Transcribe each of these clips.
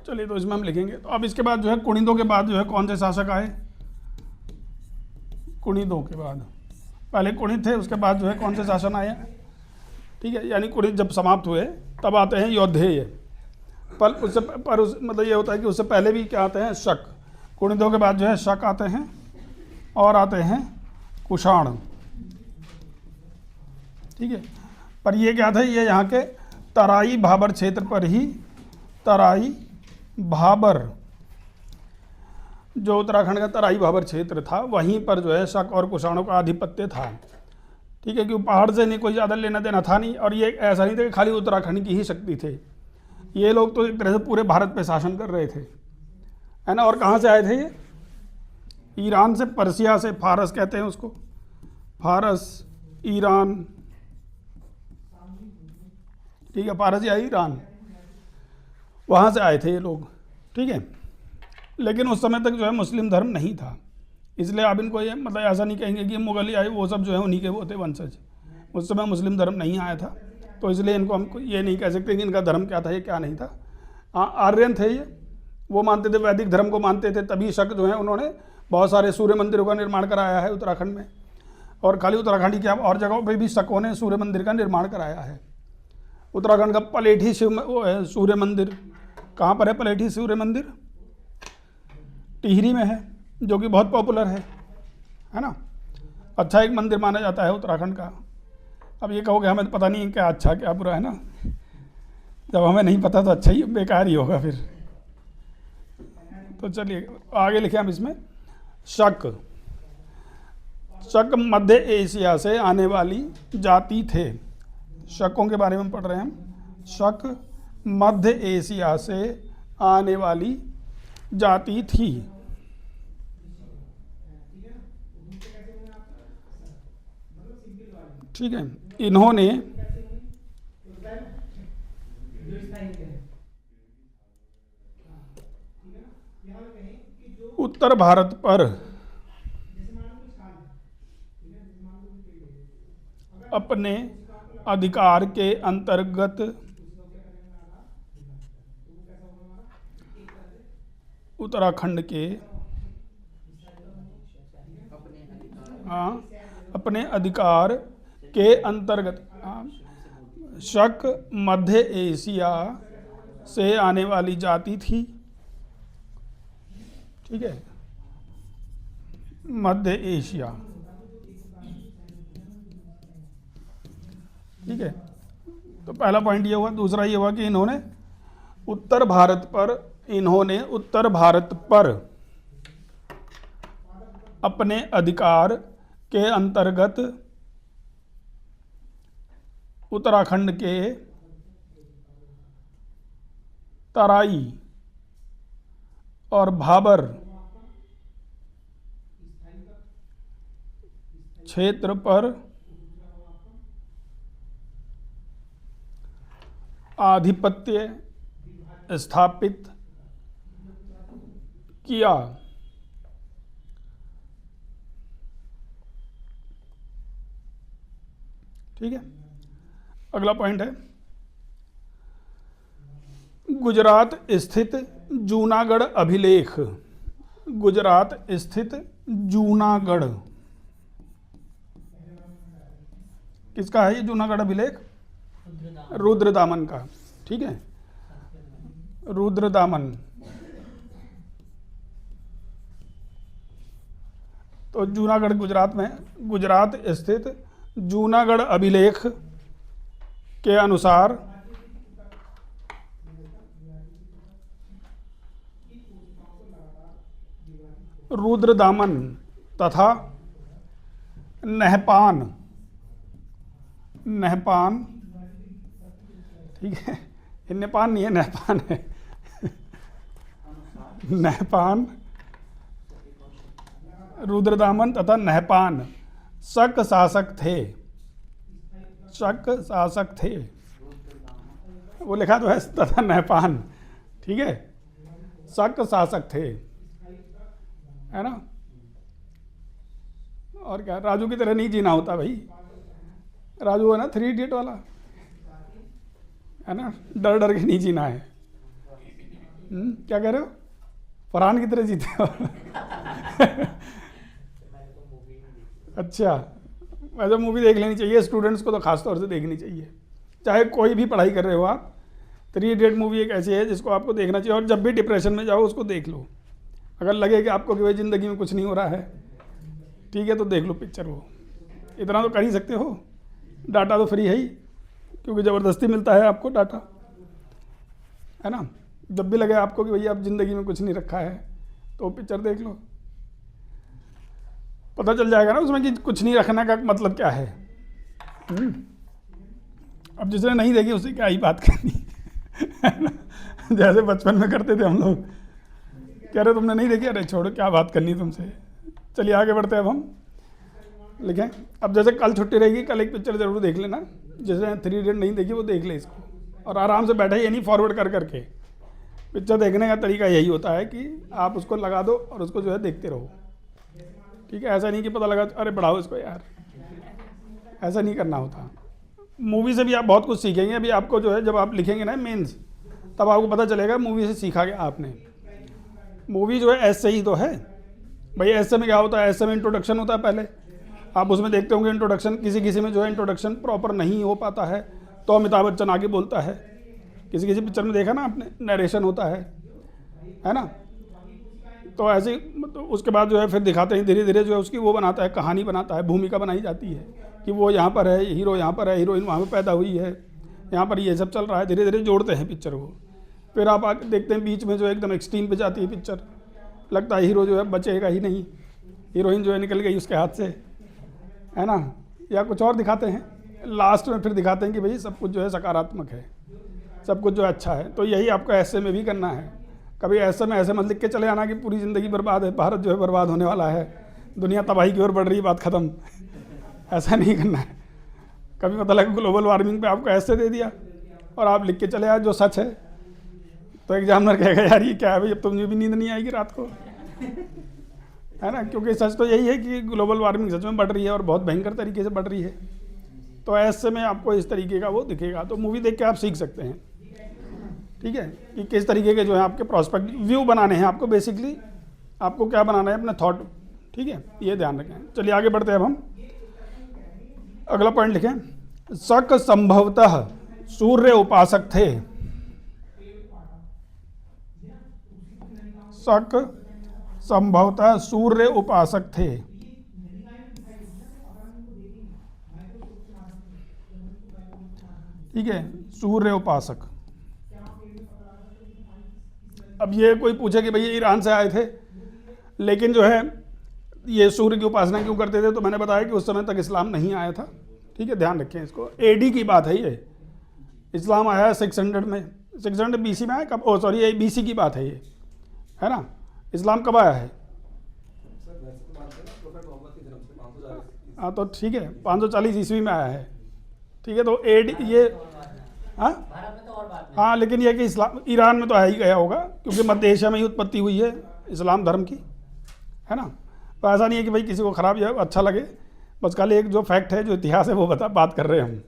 चलिए तो इसमें हम लिखेंगे। तो अब इसके बाद जो है कुणिदों के बाद जो है कौन से शासक आए? कुणिदों के बाद पहले कुणिद थे, उसके बाद जो है कौन से शासन आए? ठीक है, यानी कुणिद जब समाप्त हुए तब आते हैं यौधेय। पर उससे मतलब ये होता है कि उससे पहले भी क्या आते हैं? शक। कुणिदों के बाद जो है शक आते हैं और आते हैं कुषाण। ठीक है, पर ये क्या था? ये यहाँ के तराई भाबर क्षेत्र पर ही, तराई भाबर, जो उत्तराखंड का तराई भाबर क्षेत्र था, वहीं पर जो है शक और कुषाणों का आधिपत्य था। ठीक है, क्योंकि पहाड़ से नहीं कोई ज़्यादा लेना देना था नहीं, और ये ऐसा नहीं था कि खाली उत्तराखंड की ही शक्ति थे। ये लोग तो एक तरह से पूरे भारत पे शासन कर रहे थे, है ना। और कहाँ से आए थे ये? ईरान से, पर्सिया से, फारस कहते हैं उसको, फारस, ईरान। ठीक है, फारस या ईरान, वहाँ से आए थे ये लोग। ठीक है, लेकिन उस समय तक जो है मुस्लिम धर्म नहीं था, इसलिए आप इनको ये मतलब ऐसा नहीं कहेंगे कि मुगल ही आए, वो सब जो है उन्हीं के वो थे वंशज। उस समय मुस्लिम धर्म नहीं आया था, तो इसलिए इनको हम ये नहीं कह सकते कि इनका धर्म क्या था, ये क्या नहीं था। हाँ, आर्यन थे ये, वो मानते थे, वैदिक धर्म को मानते थे। तभी शक जो है उन्होंने बहुत सारे सूर्य मंदिरों का निर्माण कराया है उत्तराखंड में, और खाली उत्तराखंड ही क्या और जगहों पर भी शकों ने सूर्य मंदिर का निर्माण कराया है। उत्तराखंड का पलेठी सूर्य मंदिर कहाँ पर है? पलेठी सूर्य मंदिर टिहरी में है, जो कि बहुत पॉपुलर है ना। अच्छा एक मंदिर माना जाता है उत्तराखंड का। अब ये कहोगे हमें पता नहीं क्या अच्छा क्या बुरा, है ना। जब हमें नहीं पता तो अच्छा ही बेकार ही होगा फिर। तो चलिए आगे लिखे हम इसमें। शक, शक मध्य एशिया से आने वाली जाति थे। शकों के बारे में पढ़ रहे हैं हम। शक मध्य एशिया से आने वाली जाति थी। ठीक है, इन्होंने उत्तर भारत पर अपने अधिकार के अंतर्गत उत्तराखंड के, हाँ, अपने अधिकार के अंतर्गत, शक मध्य एशिया से आने वाली जाति थी। ठीक है, मध्य एशिया। ठीक है, तो पहला पॉइंट ये हुआ। दूसरा ये हुआ कि इन्होंने उत्तर भारत पर अपने अधिकार के अंतर्गत उत्तराखंड के तराई और भाबर क्षेत्र पर आधिपत्य स्थापित किया। ठीक है, अगला पॉइंट है गुजरात स्थित जूनागढ़ अभिलेख। गुजरात स्थित जूनागढ़ किसका है? ये जूनागढ़ अभिलेख रुद्रदामन का। ठीक है, रुद्रदामन। तो जूनागढ़ गुजरात में, गुजरात स्थित जूनागढ़ अभिलेख के अनुसार रुद्रदामन तथा नहपान, नहपान, ठीक है, ये नेपान नहीं है, नहपान है। नहपान, रुद्रदामन तथा नहपान शक शासक थे। शक शासक थे, वो लिखा तो है तथा नहपान। ठीक है, शक शासक थे, है ना। और क्या, राजू की तरह नहीं जीना होता भाई। राजू है ना 3 इडियट वाला, है ना, डर डर के नहीं जीना है। क्या कह रहे हो? फरहान की तरह जीते हो? अच्छा, वैसे मूवी देख लेनी चाहिए, स्टूडेंट्स को तो खास तौर से देखनी चाहिए, चाहे कोई भी पढ़ाई कर रहे हो आप। 3 इडियट मूवी एक ऐसी है जिसको आपको देखना चाहिए, और जब भी डिप्रेशन में जाओ उसको देख लो। अगर लगे कि आपको कि भाई ज़िंदगी में कुछ नहीं हो रहा है, ठीक है, तो देख लो पिक्चर। वो इतना तो कर ही सकते हो, डाटा तो फ्री है ही, क्योंकि ज़बरदस्ती मिलता है आपको डाटा, है ना। जब भी लगे आपको कि भैया अब ज़िंदगी में कुछ नहीं रखा है, तो पिक्चर देख लो, पता चल जाएगा ना उसमें कि कुछ नहीं रखने का मतलब क्या है। अब जिसने नहीं देखी उससे क्या ही बात करनी, है ना। जैसे बचपन में करते थे हम लोग, कह रहे तुमने नहीं देखी, अरे छोड़ो क्या बात करनी तुमसे। चलिए आगे बढ़ते हैं अब हम, लिखें। अब जैसे कल छुट्टी रहेगी, कल एक पिक्चर जरूर देख लेना, जिसने 3 इडियट नहीं देखी वो देख ले इसको, और आराम से बैठे, ये नहीं फॉरवर्ड कर करके। पिक्चर देखने का तरीका यही होता है कि आप उसको लगा दो और उसको जो है देखते रहो, ठीक है। ऐसा नहीं कि पता लगा अरे बढ़ाओ इसको यार, ऐसा नहीं करना होता। मूवी से भी आप बहुत कुछ सीखेंगे। अभी आपको जो है जब आप लिखेंगे ना मेंस, तब आपको पता चलेगा मूवी से सीखा क्या आपने। मूवी जो है ऐसे ही तो है भाई। ऐसे में क्या होता है, ऐसे में इंट्रोडक्शन होता है पहले, आप उसमें देखते होंगे इंट्रोडक्शन, किसी किसी में जो है इंट्रोडक्शन प्रॉपर नहीं हो पाता है, तो अमिताभ बच्चन आगे बोलता है। किसी किसी पिक्चर में देखा ना आपने, नरेशन होता है ना। तो ऐसे ही तो उसके बाद जो है फिर दिखाते हैं धीरे धीरे जो है उसकी वो बनाता है, कहानी बनाता है, भूमिका बनाई जाती है कि वो यहाँ पर है, हीरो यहाँ पर है, हीरोइन वहाँ पर पैदा हुई है, यहाँ पर ये सब चल रहा है। धीरे धीरे जोड़ते हैं पिक्चर को। फिर आप आगे देखते हैं बीच में जो एकदम एक्सट्रीम पे जाती है पिक्चर, लगता है हीरो जो है बचेगा ही नहीं, हीरोइन जो है निकल गई उसके हाथ से, है ना, या कुछ और दिखाते हैं। लास्ट में फिर दिखाते हैं कि भाई सब कुछ जो है सकारात्मक है, सब कुछ जो है अच्छा है। तो यही आपको ऐसे में भी करना है। कभी ऐसे में ऐसे मत लिख के चले आना कि पूरी ज़िंदगी बर्बाद है, भारत जो है बर्बाद होने वाला है, दुनिया तबाही की ओर बढ़ रही है, बात ख़त्म। ऐसा नहीं करना है। कभी पता लगा ग्लोबल वार्मिंग पे आपको ऐसे दे दिया और आप लिख के चले आए जो सच है, तो एग्जामिनर कहेगा यार ये क्या है भाई, अब तो मुझे भी नींद नहीं आएगी रात को, है ना। क्योंकि सच तो यही है कि ग्लोबल वार्मिंग सच में बढ़ रही है और बहुत भयंकर तरीके से बढ़ रही है। तो ऐसे में आपको इस तरीके का वो दिखेगा। तो मूवी देख के आप सीख सकते हैं, ठीक है, कि किस तरीके के जो है आपके प्रोस्पेक्ट व्यू बनाने हैं आपको। बेसिकली आपको क्या बनाना है, अपने थॉट, ठीक है, ये ध्यान रखें। चलिए आगे बढ़ते हैं अब हम। अगला पॉइंट लिखें। शक संभवतः सूर्य उपासक थे। शक संभवतः सूर्य उपासक थे। ठीक है, सूर्य उपासक। अब ये कोई पूछे कि भैया ईरान से आए थे, लेकिन जो है ये सूर्य की उपासना क्यों करते थे, तो मैंने बताया कि उस समय तक इस्लाम नहीं आया था, ठीक है, ध्यान रखें इसको। एडी की बात है ये, इस्लाम आया है 600 में, 600 BC में आया, कब, ओ सॉरी, ये BC की बात है ये, है ना। इस्लाम कब आया है? हाँ तो ठीक है, 540 ईस्वी में आया है, ठीक है। तो एडी ये, हाँ लेकिन यह कि इस्लाम ईरान में तो आ ही गया होगा, क्योंकि मध्य एशिया में ही उत्पत्ति हुई है इस्लाम धर्म की, है ना। तो ऐसा नहीं है कि भाई किसी को ख़राब या अच्छा लगे, बस खाली एक जो फैक्ट है, जो इतिहास है, वो बात कर रहे हैं हम।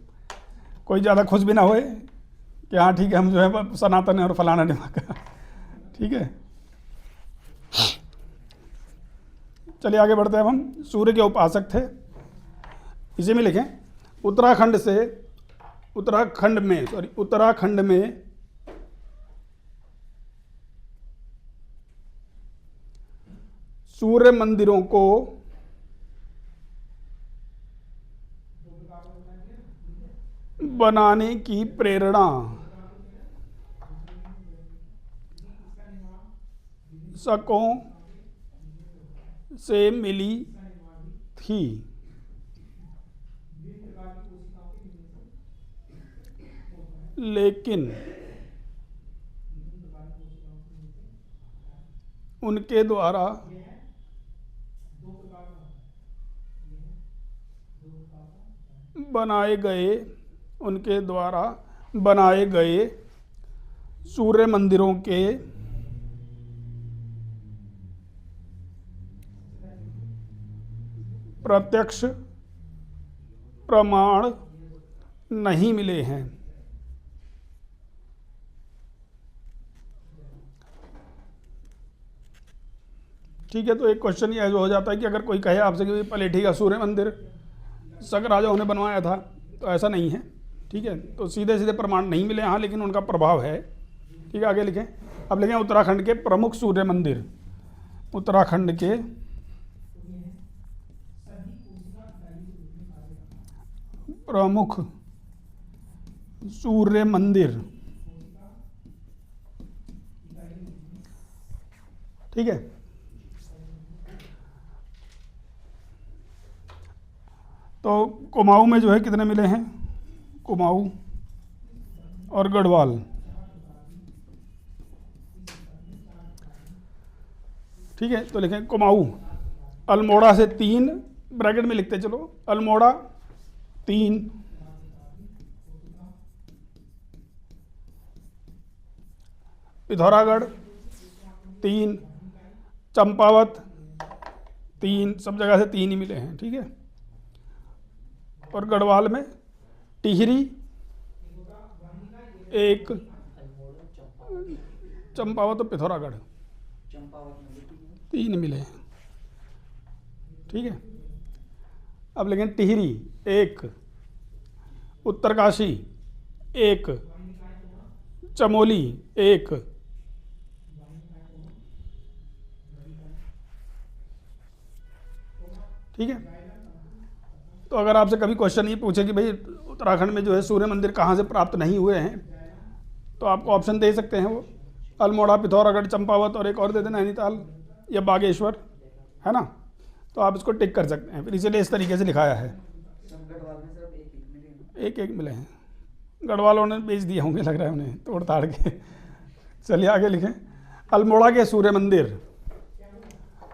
कोई ज़्यादा खुश भी ना होए कि हाँ ठीक है हम जो है सनातन है और फलाना दिमाग का, ठीक है। चलिए आगे बढ़ते हैं अब हम। सूर्य के उपासक थे, इसी में लिखें। उत्तराखंड में सूर्य मंदिरों को बनाने की प्रेरणा शकों से मिली थी। लेकिन उनके द्वारा बनाए गए सूर्य मंदिरों के प्रत्यक्ष प्रमाण नहीं मिले हैं। ठीक है, तो एक क्वेश्चन ये हो जाता है कि अगर कोई कहे आपसे कि भाई पलेठी का सूर्य मंदिर शक राजाओं ने बनवाया था, तो ऐसा नहीं है। ठीक है, तो सीधे सीधे प्रमाण नहीं मिले यहाँ, लेकिन उनका प्रभाव है। ठीक है, आगे लिखें। अब लिखें उत्तराखंड के प्रमुख सूर्य मंदिर। उत्तराखंड के प्रमुख सूर्य मंदिर। ठीक है, तो कुमाऊं में जो है कितने मिले हैं? कुमाऊं और गढ़वाल। ठीक है, तो लिखें कुमाऊं, अल्मोड़ा से 3, ब्रैकेट में लिखते चलो, अल्मोड़ा 3, पिथौरागढ़ 3, चंपावत 3, सब जगह से 3 ही मिले हैं। ठीक है, और गढ़वाल में टिहरी 1, चंपावत और पिथौरागढ़ 3 मिले हैं। ठीक है, अब लेकिन टिहरी 1, उत्तरकाशी 1, चमोली 1, ठीक है। तो अगर आपसे कभी क्वेश्चन ये पूछे कि भाई उत्तराखंड में जो है सूर्य मंदिर कहाँ से प्राप्त नहीं हुए हैं, तो आपको ऑप्शन दे सकते हैं वो अल्मोड़ा, पिथौरागढ़, चंपावत और एक और दे देना नैनीताल या बागेश्वर, है ना। तो आप इसको टिक कर सकते हैं। फिर इसीलिए इस तरीके से लिखाया है। एक एक मिले हैं, गढ़वालों ने बेच दिए होंगे लग रहा है उन्हें तोड़ ताड़ के। चलिए आगे लिखें। अल्मोड़ा के सूर्य मंदिर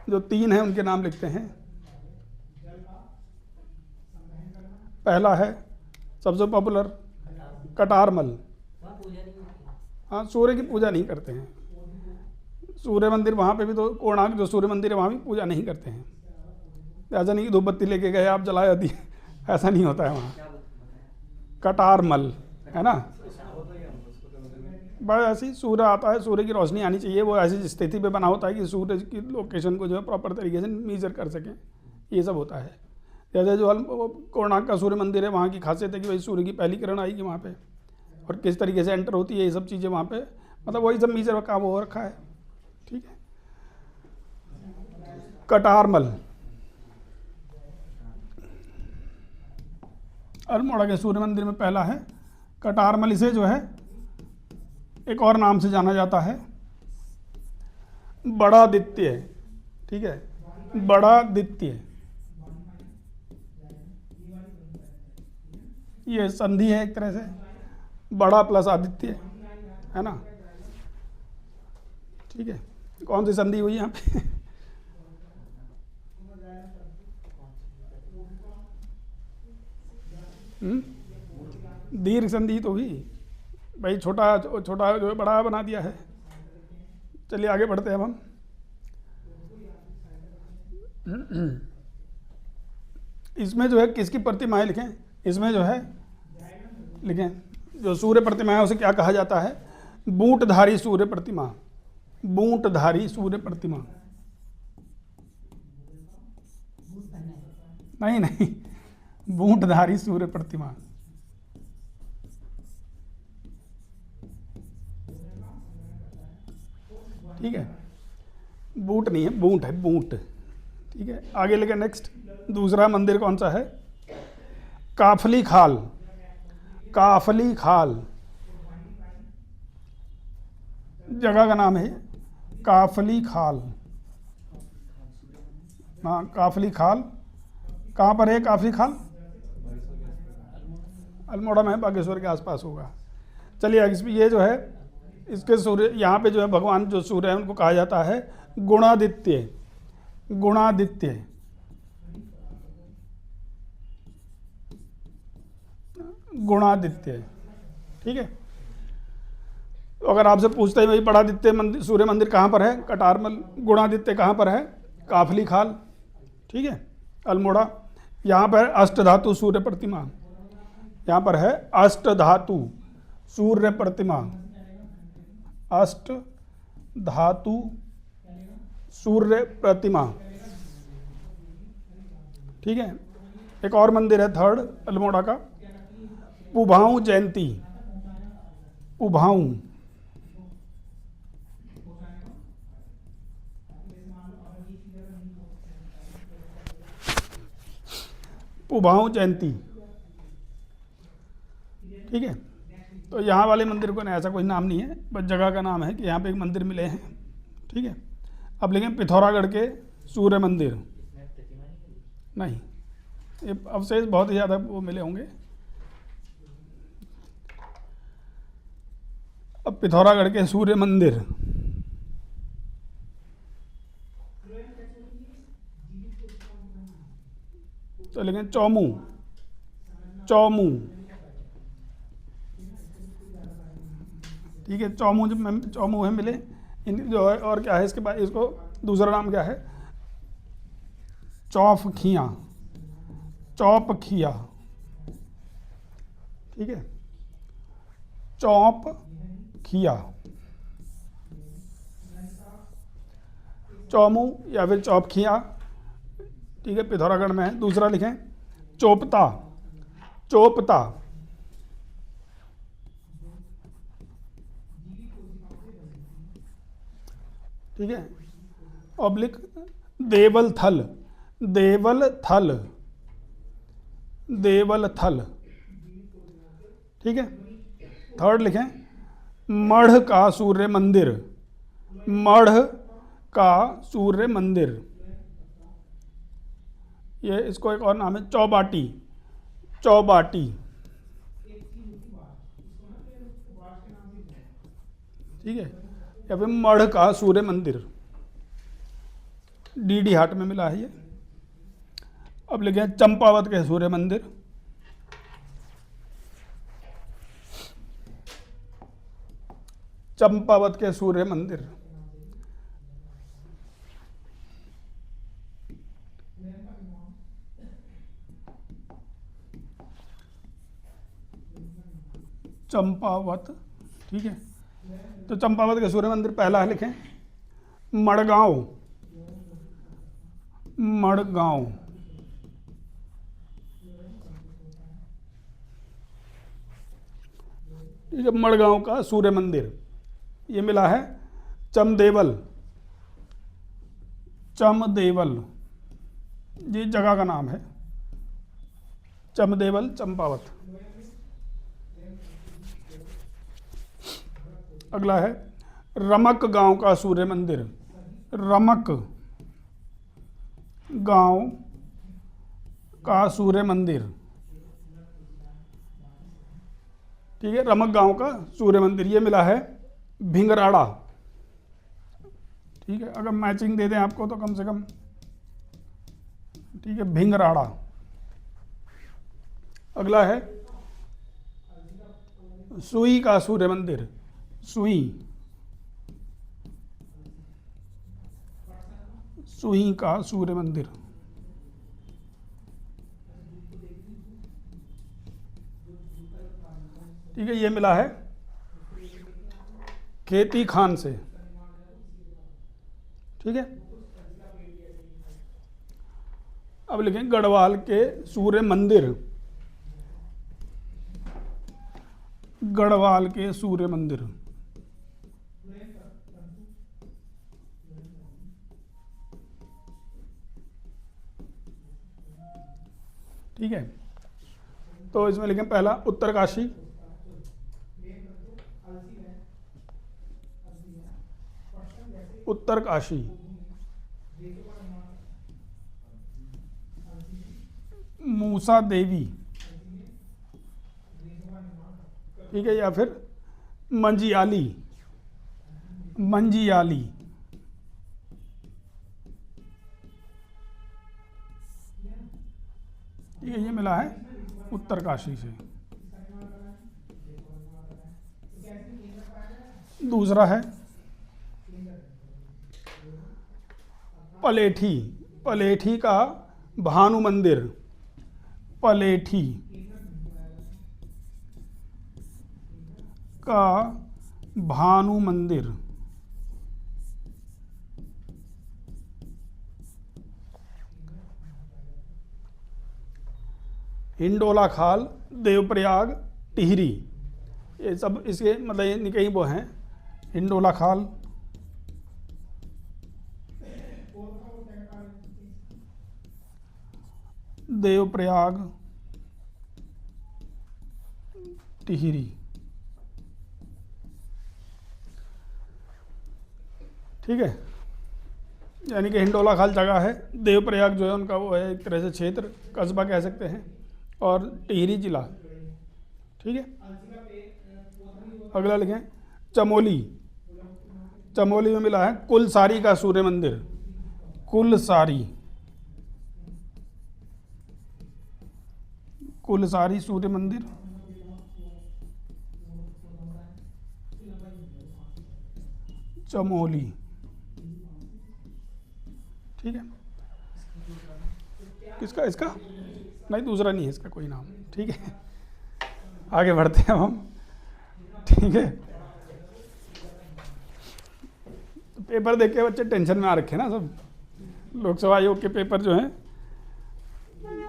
जो 3 हैं उनके नाम लिखते हैं। पहला है सबसे पॉपुलर कटारमल। हाँ, सूर्य की पूजा नहीं करते हैं। सूर्य मंदिर वहाँ पे भी, तो कोणार्क जो सूर्य मंदिर है वहाँ भी पूजा नहीं करते हैं। ऐसा नहीं कि धूप बत्ती लेके गए आप जला दी, ऐसा नहीं होता है वहाँ। कटारमल, है ना। बस ऐसी सूर्य आता है, सूर्य की रोशनी आनी चाहिए, वो ऐसी स्थिति पे बना होता है कि सूर्य की लोकेशन को जो है प्रॉपर तरीके से मेजर कर सकें, ये सब होता है। जैसे जो कोणार्क का सूर्य मंदिर है, वहाँ की खासियत है कि भाई सूर्य की पहली किरण आएगी वहाँ पे, और किस तरीके से एंटर होती है, ये सब चीज़ें वहाँ पे, मतलब वही सब मेजर का काम हो रखा है। ठीक है, कटारमल अल्मोड़ा के सूर्य मंदिर में पहला है कटारमल। इसे जो है एक और नाम से जाना जाता है, बड़ादित्य। ठीक है, बड़ादित्य, ये संधि है एक तरह से, बड़ा प्लस आदित्य, है ना। ठीक है, कौन सी संधि हुई यहाँ पे? दीर्घ संधि तो हुई भाई, छोटा छोटा जो है बड़ा बना दिया है। चलिए आगे बढ़ते हैं अब हम। इसमें जो है किसकी प्रतिमाएं लिखें? इसमें जो है लिखें, जो सूर्य प्रतिमा है उसे क्या कहा जाता है? बूटधारी सूर्य प्रतिमा। बूटधारी सूर्य प्रतिमा, नहीं नहीं, बूटधारी सूर्य प्रतिमा। ठीक है, बूट नहीं है, बूट है, बूट। ठीक है, आगे लेके नेक्स्ट। दूसरा मंदिर कौन सा है? काफली खाल। काफली खाल जगह का नाम है, काफली खाल। हाँ, काफली खाल कहाँ पर है? काफली खाल अल्मोड़ा में, बागेश्वर के आसपास होगा। चलिए इसमें ये जो है, इसके सूर्य यहाँ पे जो है भगवान जो सूर्य है उनको कहा जाता है गुणादित्य। गुणादित्य, गुणादित्य। ठीक है, तो अगर आपसे पूछते हैं भाई बड़ादित्य मंदिर, सूर्य मंदिर कहाँ पर है? कटारमल। गुणादित्य कहाँ पर है? काफली खाल। ठीक है, अल्मोड़ा। यहाँ पर अष्टधातु सूर्य प्रतिमा, यहाँ पर है अष्टधातु सूर्य प्रतिमा। अष्ट धातु सूर्य प्रतिमा। ठीक है, एक और मंदिर है थर्ड अल्मोड़ा का, पुभाऊ जयंती। पुभाऊ, पुभाऊ जयंती। ठीक है, तो यहाँ वाले मंदिर को ना ऐसा कोई नाम नहीं है, बस जगह का नाम है कि यहाँ पे एक मंदिर मिले हैं। ठीक है, अब लेकिन पिथौरागढ़ के सूर्य मंदिर नहीं, ये अवशेष बहुत ही ज़्यादा वो मिले होंगे। अब पिथौरागढ़ के सूर्य मंदिर, तो लेकिन चौमू, चौमू। ठीक है, चौमू जब चौमू है मिले इन जो है, और क्या है इसके बाद, इसको दूसरा नाम क्या है, चौपखिया, चौपखिया। ठीक है, चौपखिया, चौमू या फिर चौपखिया। ठीक है, पिथौरागढ़ में है। दूसरा लिखें चोपता, चोपता। ठीक है, ऑब्लिक देवल थल, देवल थल, देवल थल। ठीक है, थर्ड लिखें मढ़ का सूर्य मंदिर, मढ़ का सूर्य मंदिर। ये इसको एक और नाम है चौबाटी, चौबाटी। ठीक है, या फिर मढ़ का सूर्य मंदिर, डीडी हाट में मिला है ये। अब लिखे चंपावत के सूर्य मंदिर, चंपावत के सूर्य मंदिर। चंपावत। ठीक है, तो चंपावत के सूर्य मंदिर पहला है, लिखें मड़गांव, मड़गांव। ठीक है, मड़गांव का सूर्य मंदिर। ये मिला है चमदेवल, चमदेवल, ये जगह का नाम है, चमदेवल चंपावत। अगला है रमक गांव का सूर्य मंदिर, रमक गांव का सूर्य मंदिर। ठीक है, रमक गांव का सूर्य मंदिर, ये मिला है भिंगराड़ा। ठीक है, अगर मैचिंग दे दें आपको तो कम से कम। ठीक है, भिंगराड़ा। अगला है सुई का सूर्य मंदिर, सुई, सुई का सूर्य मंदिर। ठीक है, ये मिला है खेती खान से। ठीक है, अब लिखें गढ़वाल के सूर्य मंदिर, गढ़वाल के सूर्य मंदिर। ठीक है, तो इसमें लिखें पहला उत्तरकाशी, उत्तरकाशी। मूसा देवी। ठीक है, या फिर मंजियाली, मंजियाली। ठीक है, ये मिला है उत्तरकाशी से। दूसरा है पलेठी, पलेठी का भानु मंदिर, पलेठी का भानु मंदिर। हिंडोला खाल, देवप्रयाग, टिहरी, ये सब इसके मतलब ये कई वो हैं। हिंडोला खाल, देवप्रयाग, टिहरी, ठीक है। यानी कि हिंडोला खाल जगह है, देवप्रयाग जो है उनका वो है एक तरह से क्षेत्र, कस्बा कह सकते हैं, और टिहरी जिला, ठीक है। अगला लिखें चमोली। चमोली में मिला है कुलसारी का सूर्य मंदिर, कुलसारी, कुलसारी सूर्य मंदिर, चमोली, ठीक है। किसका, इसका नहीं, दूसरा नहीं है इसका कोई नाम, ठीक है। आगे बढ़ते हैं हम, ठीक है। तो पेपर देख के बच्चे टेंशन में आ रखे ना सब, लोकसभा आयोग के पेपर जो हैं,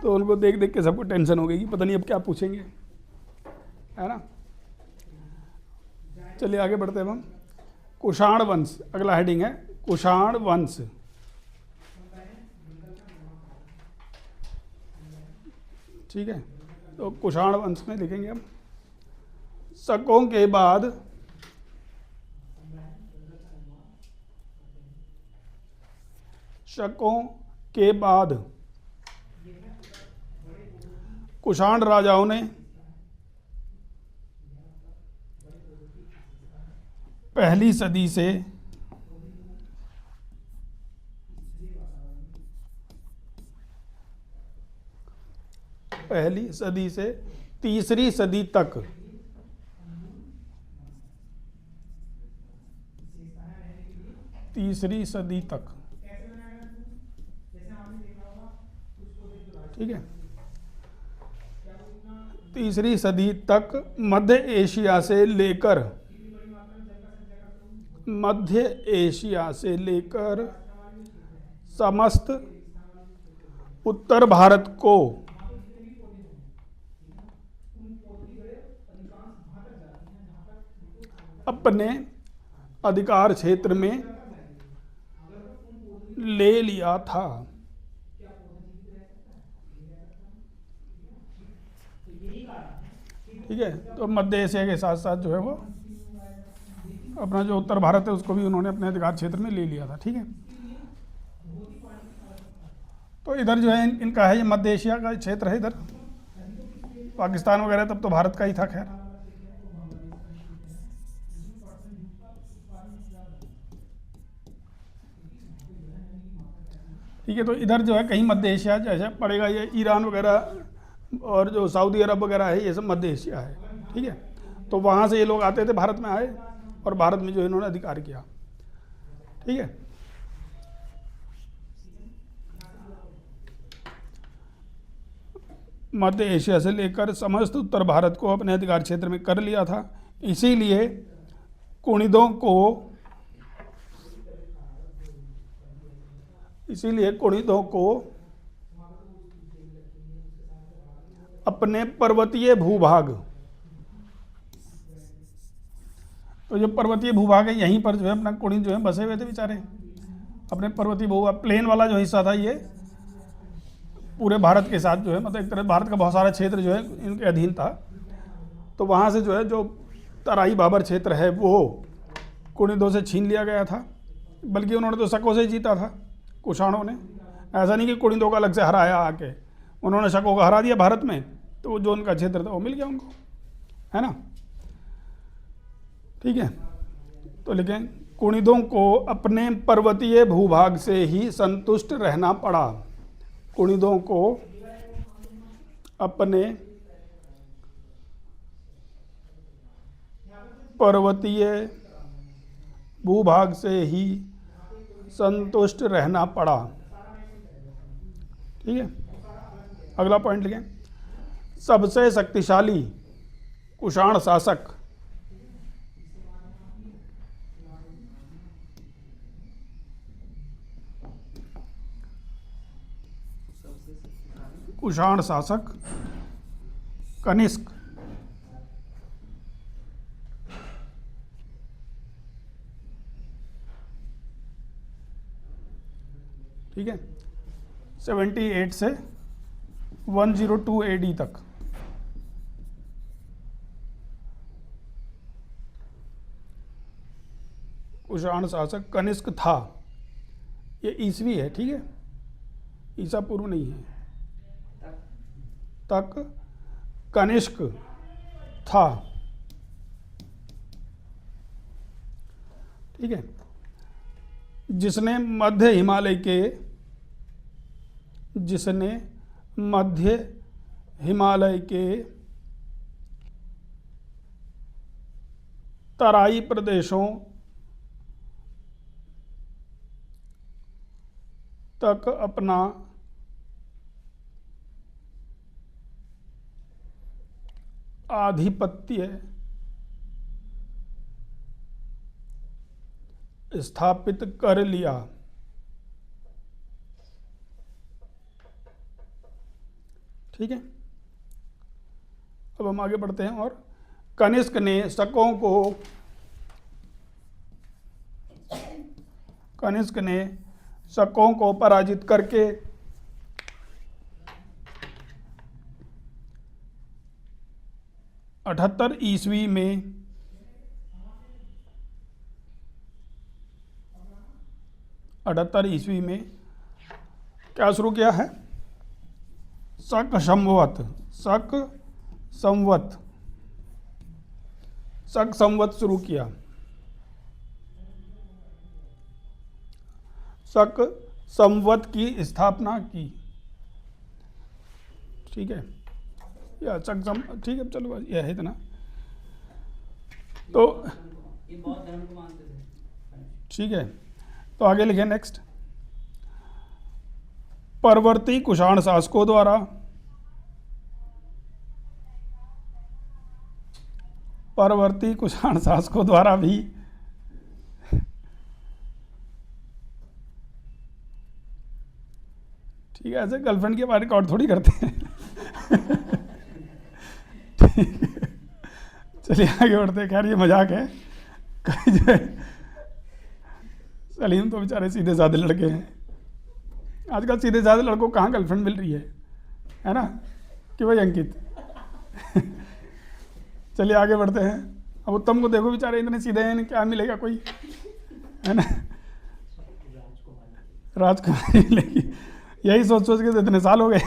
तो उनको देख देख के सबको टेंशन हो गई कि पता नहीं अब क्या पूछेंगे, है ना। चलिए आगे बढ़ते हैं हम। कुषाण वंश, अगला हेडिंग है कुषाण वंश, ठीक है। तो कुषाण वंश में लिखेंगे हम शकों के बाद कुषाण राजाओं ने पहली सदी से तीसरी सदी तक ठीक है, तीसरी सदी तक मध्य एशिया से लेकर समस्त उत्तर भारत को अपने अधिकार क्षेत्र में ले लिया था, ठीक है। तो मध्य एशिया के साथ साथ जो है वो अपना जो उत्तर भारत है उसको भी उन्होंने अपने अधिकार क्षेत्र में ले लिया था, ठीक है। तो इधर जो है इनका है ये मध्य एशिया का क्षेत्र है, इधर पाकिस्तान वगैरह तब तो भारत का ही था, खैर। ठीक है, तो इधर जो है कहीं मध्य एशिया जैसे पड़ेगा, ये ईरान वगैरह और जो सऊदी अरब वगैरह है ये सब मध्य एशिया है, ठीक है। तो वहाँ से ये लोग आते थे, भारत में आए और भारत में जो इन्होंने अधिकार किया, ठीक है। मध्य एशिया से लेकर समस्त उत्तर भारत को अपने अधिकार क्षेत्र में कर लिया था, इसीलिए कुणिदों को अपने पर्वतीय भूभाग, तो जो पर्वतीय भूभाग है यहीं पर जो है अपना कुणिद जो है बसे हुए थे बेचारे, अपने पर्वतीय भूभाग, प्लेन वाला जो हिस्सा था ये पूरे भारत के साथ जो है मतलब एक तरह भारत का बहुत सारा क्षेत्र जो है इनके अधीन था। तो वहाँ से जो है जो तराई बाबर क्षेत्र है वो कुणिदों से छीन लिया गया था, बल्कि उन्होंने तो शकों से जीता था कुषाणों ने, ऐसा नहीं कि कुणिदों का अलग से हराया आके, उन्होंने शकों को हरा दिया भारत में, तो जो उनका क्षेत्र था वो मिल गया उनको, है ना, ठीक है। तो लिखें कुणिदों को अपने पर्वतीय भूभाग से ही संतुष्ट रहना पड़ा, कुणिदों को अपने पर्वतीय भूभाग से ही संतुष्ट रहना पड़ा, ठीक है। अगला पॉइंट लिखें सबसे शक्तिशाली कुषाण शासक, कुषाण शासक कनिष्क, ठीक है, 78 से 102 AD तक। कुषाण शासक कनिष्क था, ये ईसवी है, ठीक है, ईसा पूर्व नहीं है, तक कनिष्क था, ठीक है, जिसने मध्य हिमालय के तराई प्रदेशों तक अपना आधिपत्य स्थापित कर लिया। ठीक है, अब हम आगे बढ़ते हैं। और कनिष्क ने शकों को पराजित करके 78 ईस्वी में क्या शुरू किया है? शक संवत शुरू किया। शक संवत की स्थापना की। ठीक है, या ठीक है, चलो यह है इतना। तो ये बौद्ध धर्म को मानते थे। ठीक है, तो आगे लिखे नेक्स्ट। परवर्ती कुषाण शासकों द्वारा भी ठीक है, ऐसे गर्लफ्रेंड के बारे में रिकॉर्ड थोड़ी करते हैं। ठीक है, चलिए आगे बढ़ते हैं। खैर ये मजाक है। कहीं जो है सलीम तो बेचारे सीधे साधे लड़के हैं। आजकल सीधे साधे लड़कों को कहाँ गर्लफ्रेंड मिल रही है ना, कि भाई अंकित। चलिए आगे बढ़ते हैं। अब उत्तम को देखो, बेचारे इतने सीधे हैं, क्या मिलेगा कोई, है ना, राजकुमारी मिलेगी। यही सोच के तो इतने साल हो गए।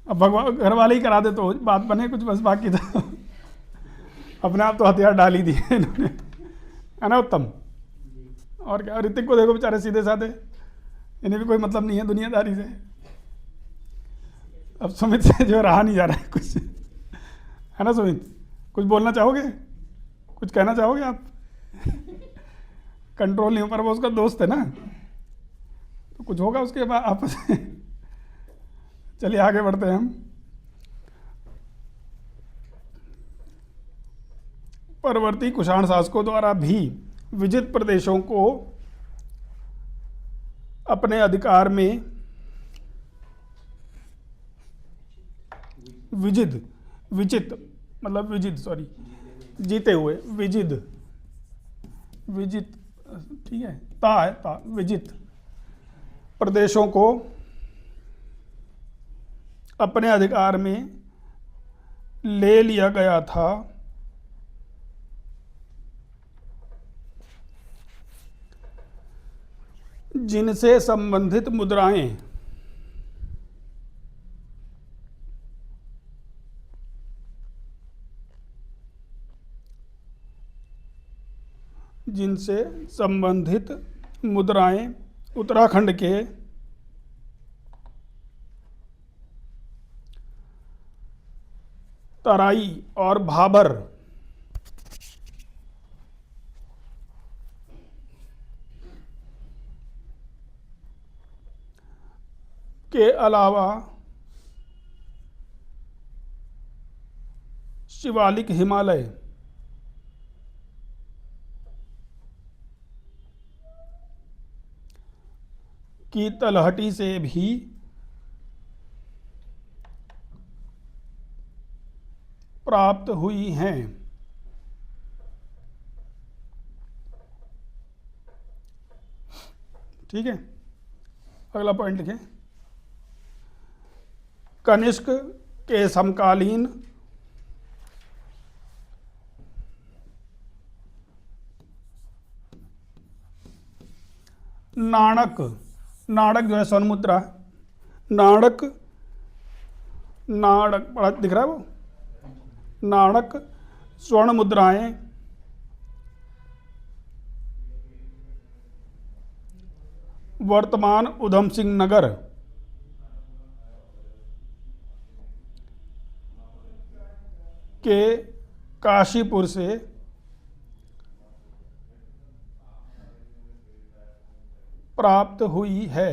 अब भगवान घर वाले ही करा दे तो बात बने कुछ, बस बाकी तो अपने आप तो हथियार डाल ही दिए इन्होंने, है ना उत्तम। और क्या, ऋतिक को देखो बेचारे सीधे साधे, इन्हें भी कोई मतलब नहीं है दुनियादारी से। अब सुमित से जो रहा नहीं जा रहा है कुछ, है ना सुमित, कुछ बोलना चाहोगे, कुछ कहना चाहोगे आप? कंट्रोल नहीं हो पा रहा, वो उसका दोस्त है ना, तो कुछ होगा उसके बाद आपस में। चलिए आगे बढ़ते हैं हम। परवर्ती कुषाण शासकों द्वारा भी विजित प्रदेशों को अपने अधिकार में जीते हुए विजित ठीक है, विजित प्रदेशों को अपने अधिकार में ले लिया गया था। जिनसे संबंधित मुद्राएं उत्तराखंड के तराई और भाबर के अलावा शिवालिक हिमालय की तलहटी से भी प्राप्त हुई हैं। ठीक है, अगला पॉइंट लिखें। कनिष्क के समकालीन नाणक, नाणक जो है स्वर्ण मुद्रा, नाणक, नाणक बड़ा दिख रहा है वो, नाणक स्वर्ण मुद्राएं वर्तमान उधम सिंह नगर के काशीपुर से प्राप्त हुई है।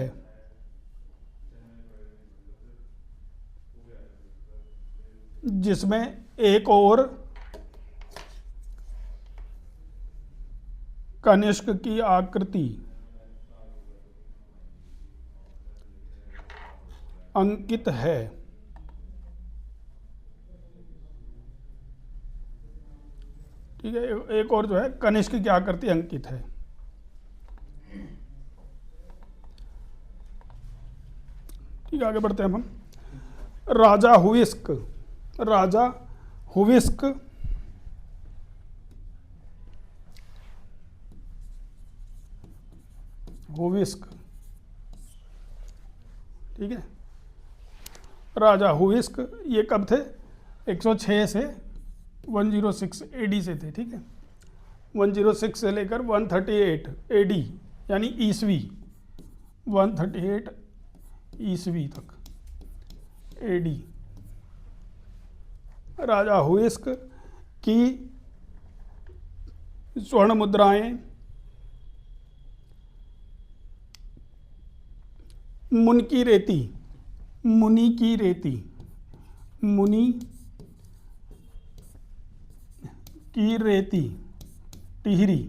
जिसमें एक और कनिष्क की आकृति अंकित है। ठीक है, एक और जो है कनिष्क की आकृति अंकित है। ठीक है, आगे बढ़ते हैं हम। राजा हुविस्क, राजा हुविस्क हुविस्क ठीक है, राजा हुविस्क ये कब थे? 106 से 106 एडी से थे। ठीक है, 106 से लेकर 138 एडी यानी ईसवी, 138 ईसवी तक एडी। राजा हुविस्क की स्वर्ण मुद्राएं मुनि की रेती, मुनि की रेती, मुनि की रेती टिहरी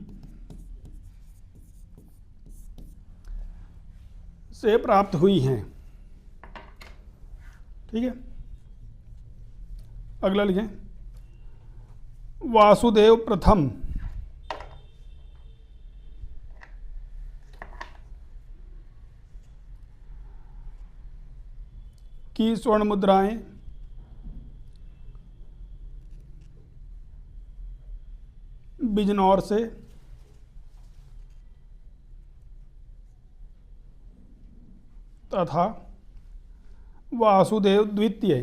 से प्राप्त हुई हैं। ठीक है, अगला लिखें। वासुदेव प्रथम की स्वर्ण मुद्राएं बिजनौर से तथा वासुदेव द्वितीय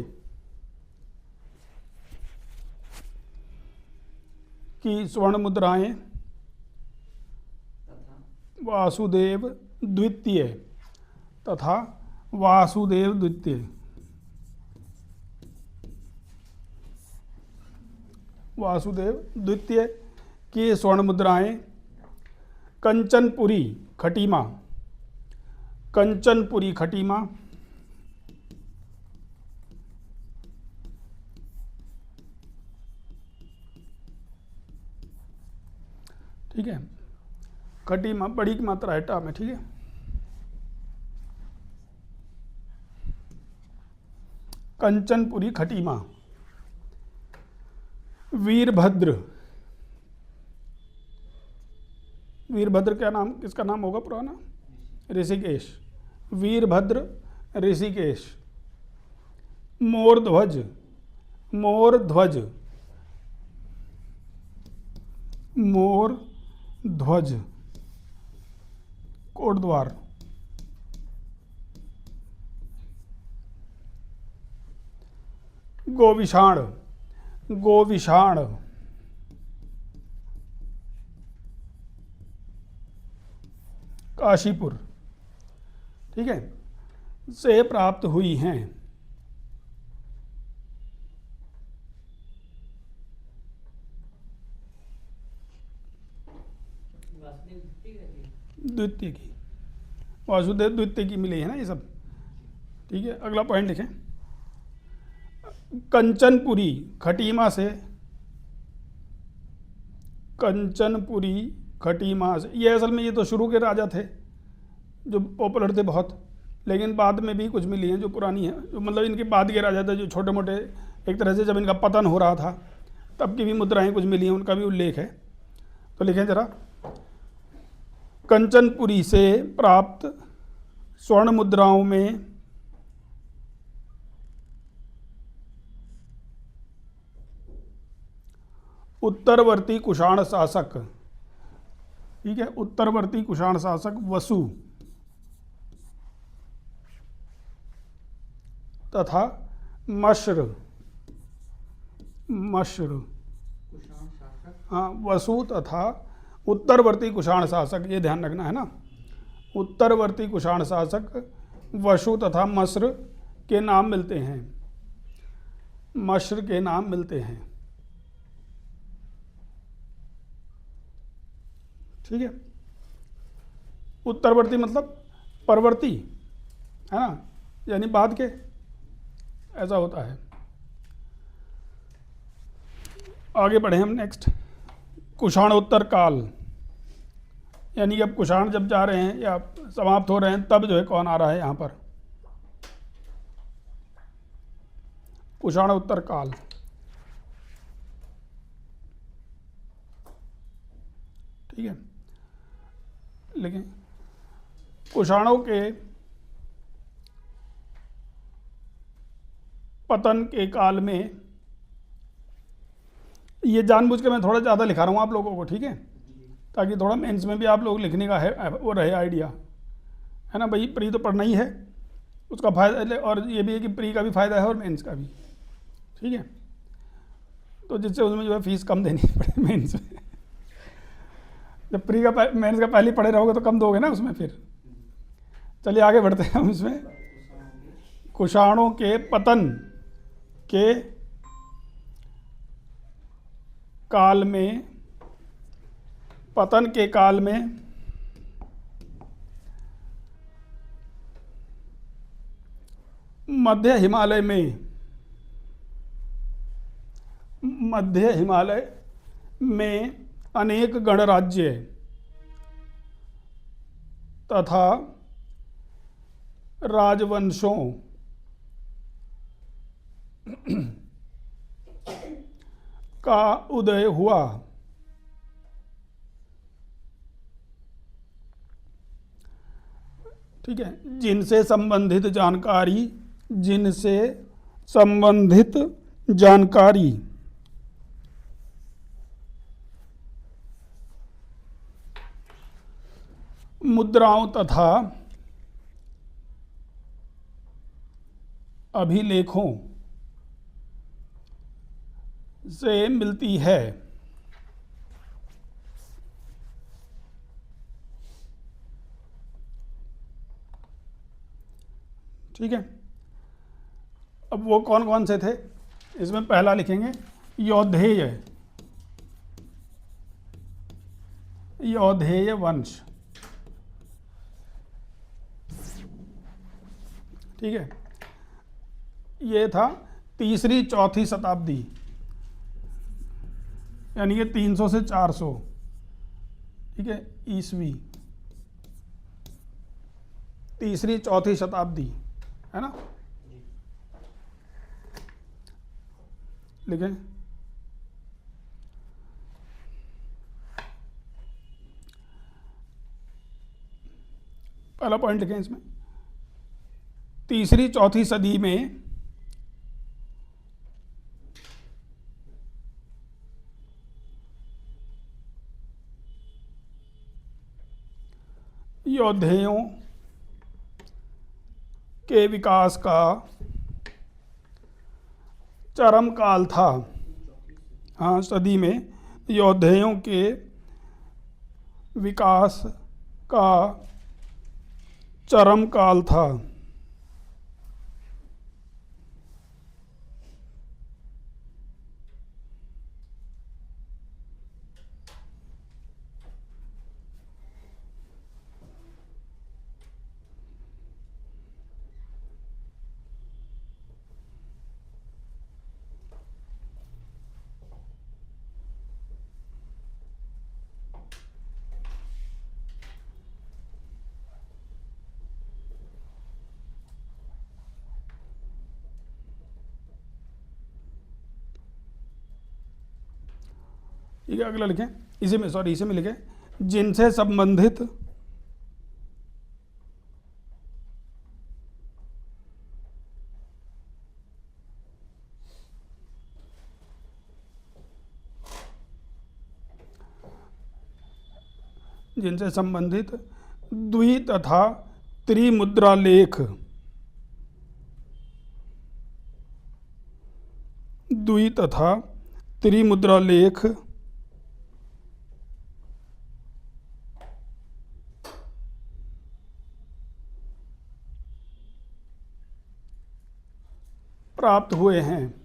की स्वर्ण मुद्राएं वासुदेव द्वितीय तथा वासुदेव द्वितीय वासुदेव द्वितीय की स्वर्ण मुद्राएं कंचनपुरी खटीमा, कंचनपुरी खटीमा ठीक है, खटीमा बड़ी की मात्रा है टा में। ठीक है, कंचनपुरी खटीमा। वीरभद्र, वीरभद्र क्या नाम, किसका नाम होगा पुराना? ऋषिकेश, वीरभद्र ऋषिकेश। मोरध्वज, मोरध्वज, मोरध्वज कोटद्वार। गोविषाण, गोविषाण काशीपुर। ठीक है, से प्राप्त हुई हैं। द्वितीय की, वासुदेव द्वितीय की मिली है ना ये सब। ठीक है, अगला पॉइंट लिखें। कंचनपुरी खटीमा से, कंचनपुरी खटीमा से, ये असल में ये तो शुरू के राजा थे जो पॉपुलर थे बहुत, लेकिन बाद में भी कुछ मिली हैं जो पुरानी हैं, जो मतलब इनके बाद के राजा थे जो छोटे मोटे एक तरह से जब इनका पतन हो रहा था तब की भी मुद्राएं कुछ मिली हैं, उनका भी उल्लेख है। तो लिखें जरा, कंचनपुरी से प्राप्त स्वर्ण मुद्राओं में उत्तरवर्ती कुषाण शासक, ठीक है, उत्तरवर्ती कुषाण शासक वसु तथा मश्र, कुषाण शासक। हाँ, वसु तथा उत्तरवर्ती कुषाण शासक, ये ध्यान रखना है ना, उत्तरवर्ती कुषाण शासक वसु तथा मश्र के नाम मिलते हैं, मश्र के नाम मिलते हैं। ठीक है, उत्तरवर्ती मतलब परवर्ती, है ना, यानी बाद के, ऐसा होता है। आगे बढ़े हम नेक्स्ट, कुषाणोत्तर काल, यानी कि अब कुषाण जब जा रहे हैं या समाप्त हो रहे हैं तब जो है कौन आ रहा है यहाँ पर, कुषाणोत्तर काल। ठीक है, लेकिन कुषाणों के पतन के काल में, ये जानबूझ के मैं थोड़ा ज़्यादा लिखा रहा हूँ आप लोगों को, ठीक है, ताकि थोड़ा मेंस में भी आप लोग लिखने का है वो रहे आइडिया, है ना भाई, प्री तो पढ़ना ही है, उसका फायदा, और ये भी है कि प्री का भी फायदा है और मेंस का भी, ठीक है, तो जिससे उसमें जो है फीस कम देनी पड़े मेंस में। जब प्री का मेंस का पहले पढ़े रहोगे तो कम दोगे ना उसमें फिर। चलिए आगे बढ़ते हैं हम इसमें, कुषाणों के पतन के काल में, पतन के काल में मध्य हिमालय में अनेक गणराज्य तथा राजवंशों का उदय हुआ। ठीक है, जिनसे संबंधित जानकारी मुद्राओं तथा अभिलेखों से मिलती है। ठीक है, अब वो कौन कौन से थे, इसमें पहला लिखेंगे यौधेय वंश। ठीक है, ये था तीसरी चौथी शताब्दी, यानी कि 300 से 400, ठीक है, ईसवी, तीसरी चौथी शताब्दी, है ना, लिखें। पहला पॉइंट लिखें इसमें, तीसरी चौथी सदी में यौधेयों के विकास का चरम काल था। हाँ, सदी में यौधेयों के विकास का चरम काल था। ठीक है, अगला लिखें, इसी में लिखें, जिनसे संबंधित द्वि तथा त्रिमुद्रालेख प्राप्त हुए हैं।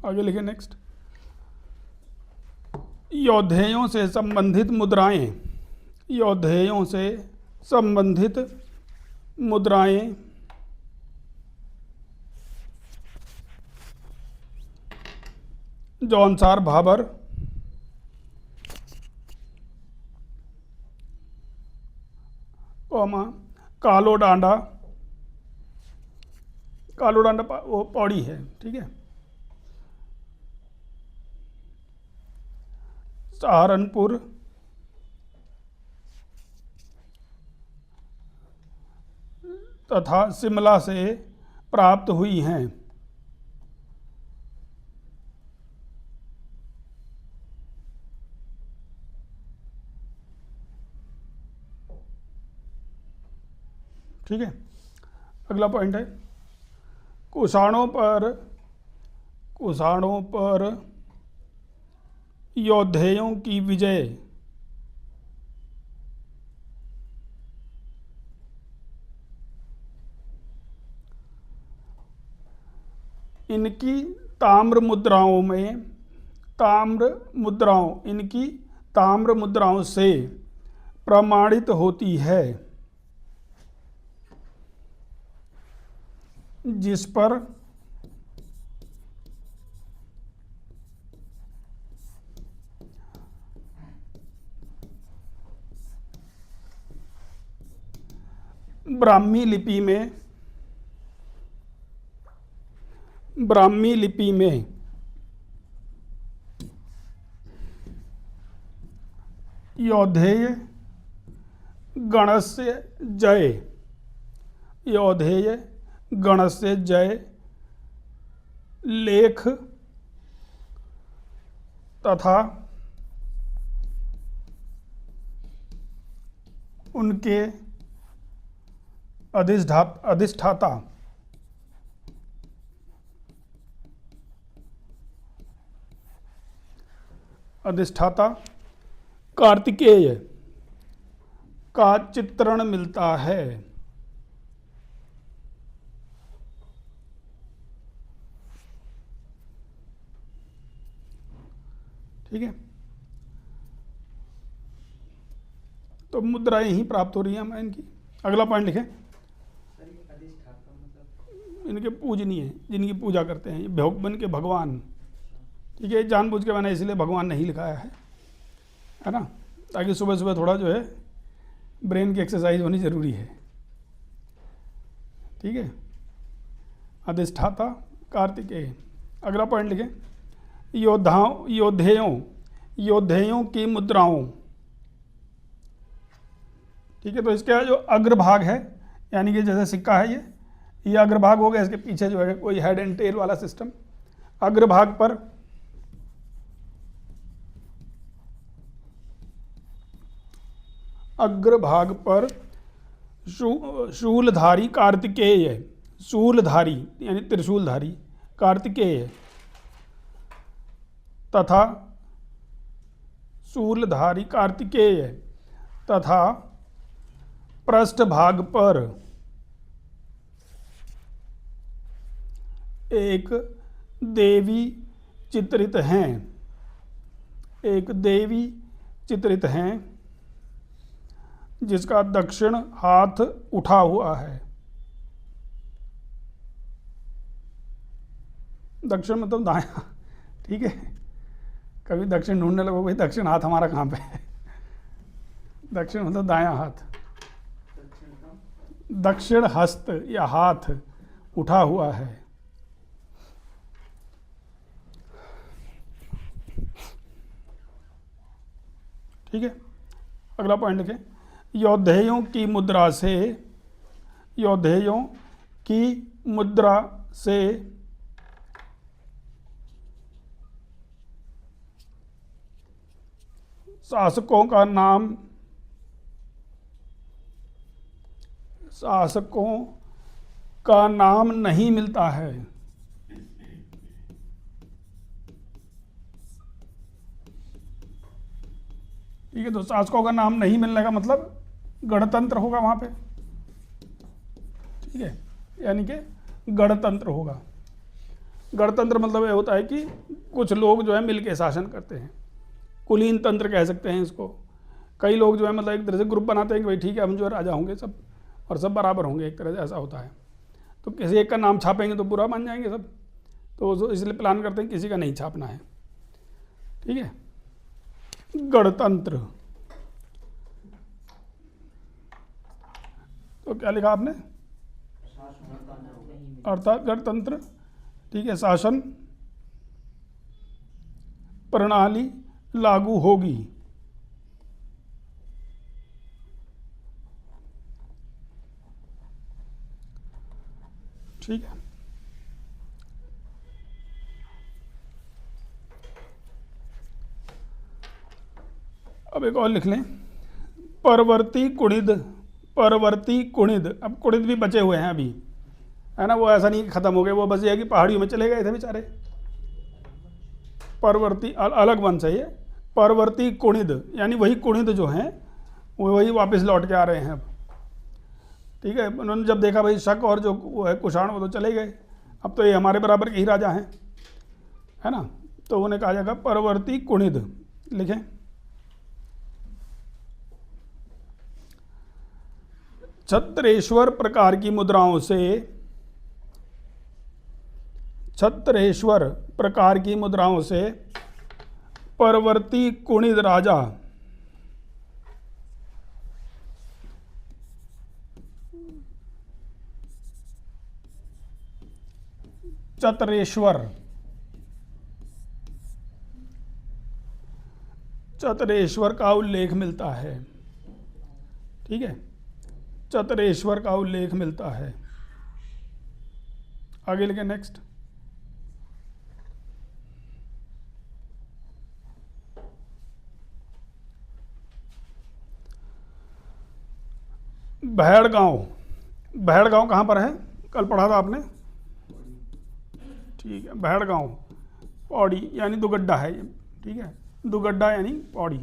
आगे लिखें नेक्स्ट, यौधेयों से संबंधित मुद्राएं जौनसार भाबर कालो डांडा वो पौड़ी है, ठीक है, सहारनपुर तथा शिमला से प्राप्त हुई हैं। ठीक है, अगला पॉइंट है, कुषाणों पर यौधेयों की विजय इनकी ताम्र मुद्राओं से प्रमाणित होती है, जिस पर ब्राह्मी लिपि में यौधेय गणस्य जय लेख तथा उनके अधिष्ठाता कार्तिकेय का चित्रण मिलता है। ठीक है, तो मुद्राएं ही प्राप्त हो रही हैं हमें इनकी। अगला पॉइंट लिखें, इनके पूजनीय, जिनकी पूजा करते हैं बन के भगवान। ठीक है, जानबूझ के मैंने इसलिए भगवान नहीं लिखाया है ना, ताकि सुबह सुबह थोड़ा जो है ब्रेन की एक्सरसाइज होनी जरूरी है। ठीक है, अधिष्ठाता कार्तिकेय। अगला पॉइंट लिखें, योद्धेयों की मुद्राओं। ठीक है, तो इसका जो अग्रभाग है, यानी कि जैसे सिक्का है ये अग्रभाग हो गया, इसके पीछे जो है कोई हेड एंड टेल वाला सिस्टम। अग्रभाग पर शूलधारी कार्तिकेय, शूलधारी यानी त्रिशूलधारी कार्तिकेय तथा शूलधारी कार्तिकेय तथा पृष्ठभाग पर एक देवी चित्रित हैं, जिसका दक्षिण हाथ उठा हुआ है। दक्षिण मतलब दायां। ठीक है, कभी दक्षिण ढूंढने लगो, भाई दक्षिण हाथ हमारा कहाँ पे है। दक्षिण मतलब दायां हाथ। दक्षिण हस्त या हाथ उठा हुआ है। ठीक है, अगला पॉइंट लिखें, योद्धेयों की मुद्रा से, योद्धेयों की मुद्रा से शासकों का नाम, शासकों का नाम नहीं मिलता है। ठीक है, तो शासकों का नाम नहीं मिलने का मतलब गणतंत्र होगा वहां पे। ठीक है, यानी कि गणतंत्र होगा। गणतंत्र मतलब ये होता है कि कुछ लोग जो है मिलके शासन करते हैं, कुलीन तंत्र कह सकते हैं इसको। कई लोग जो है मतलब एक तरह से ग्रुप बनाते हैं कि भाई ठीक है हम जो है राजा होंगे सब, और सब बराबर होंगे, एक तरह से ऐसा होता है। तो किसी एक का नाम छापेंगे तो बुरा मान जाएंगे सब, तो इसलिए प्लान करते हैं किसी का नहीं छापना है। ठीक है, गणतंत्र, तो क्या लिखा आपने, अर्थात गणतंत्र। ठीक है, शासन प्रणाली लागू होगी। ठीक है, अब एक और लिख लें, परवर्ती कुणिद, परवर्ती कुणिद। अब कुणिद भी बचे हुए हैं अभी, है ना, वो ऐसा नहीं कि खत्म हो गए, वो बस ये है कि पहाड़ियों में चले गए थे बेचारे। परवर्ती अलग वंश है ये, परवर्ती कुणिद यानी वही कुणिद जो हैं वो वही वापस लौट के आ रहे हैं अब। ठीक है, उन्होंने जब देखा भाई शक और जो वो है कुषाण वो तो चले गए, अब तो ये हमारे बराबर के ही राजा हैं, है ना, तो उन्हें कहा जाएगा परवर्ती कुणिद। लिखें, छत्रेश्वर प्रकार की मुद्राओं से, छत्रेश्वर प्रकार की मुद्राओं से परवर्ती कुणिद राजा चतरेश्वर, चतरेश्वर का उल्लेख मिलता है। ठीक है, चतरेश्वर का उल्लेख मिलता है। आगे लिखें, नेक्स्ट, भैड़गांव। भैड़गांव कहाँ पर है, कल पढ़ा था आपने। ठीक है, भैड़गांव पौड़ी यानी दुगड्डा है ये। ठीक है, दुगड्डा यानी पौड़ी।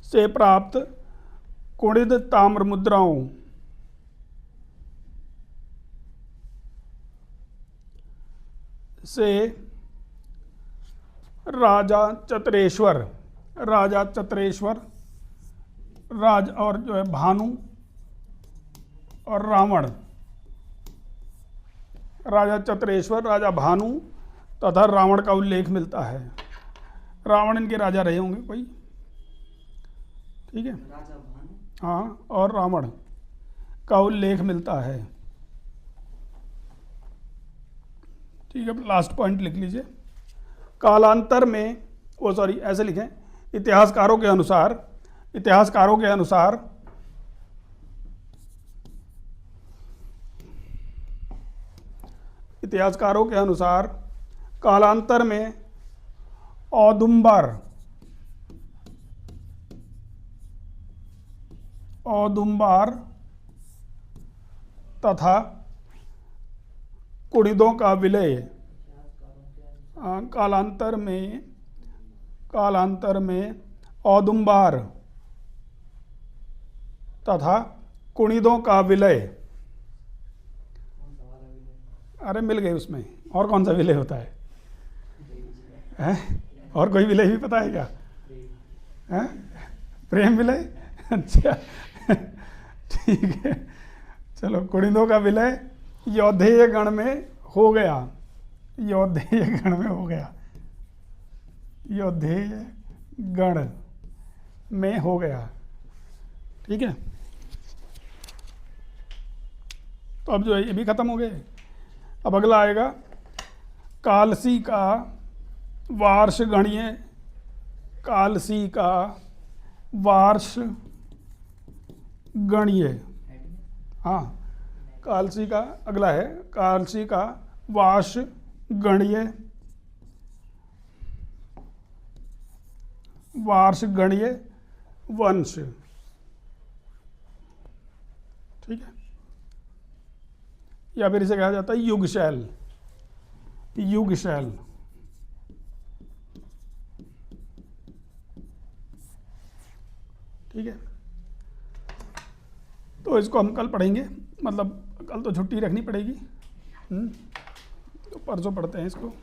से प्राप्त कुणिद ताम्र मुद्राओं से राजा चतरेश्वर, राजा चतरेश्वर, राज और जो है भानु और रावण, राजा चतरेश्वर, राजा भानु तथा रावण का उल्लेख मिलता है। रावण इनके राजा रहे होंगे कोई। ठीक है, हाँ, और रावण का उल्लेख मिलता है। ठीक है, लास्ट पॉइंट लिख लीजिए, कालांतर में, वो सॉरी ऐसे लिखें, इतिहासकारों के अनुसार, इतिहासकारों के अनुसार इतिहासकारों के अनुसार कालांतर में औदुंबर, औदुंबर तथा कुणिदों का विलय, कालांतर में औदुंबर तथा कुणिदों का विलय। अरे मिल गए उसमें, और कौन सा विलय होता है, हैं? और कोई विलय भी पता है क्या, हैं? प्रेम विलय, अच्छा ठीक है, चलो, कुणिदों का विलय यौधेय गण में हो गया, यौधेय गण में हो गया, यौधेय गण में हो गया। ठीक है, तो अब जो है ये भी खत्म हो गए। अब अगला आएगा कालसी का वार्ष गणीय, कालसी का वार्ष गणीय। हाँ, कालसी का अगला है कालसी का वार्ष गणीय, वार्ष गणीय वंश। ठीक है, या फिर इसे कहा जाता है युगशैल, युगशैल। ठीक है, तो इसको हम कल पढ़ेंगे, मतलब कल तो छुट्टी रखनी पड़ेगी, तो परसों पढ़ते हैं इसको।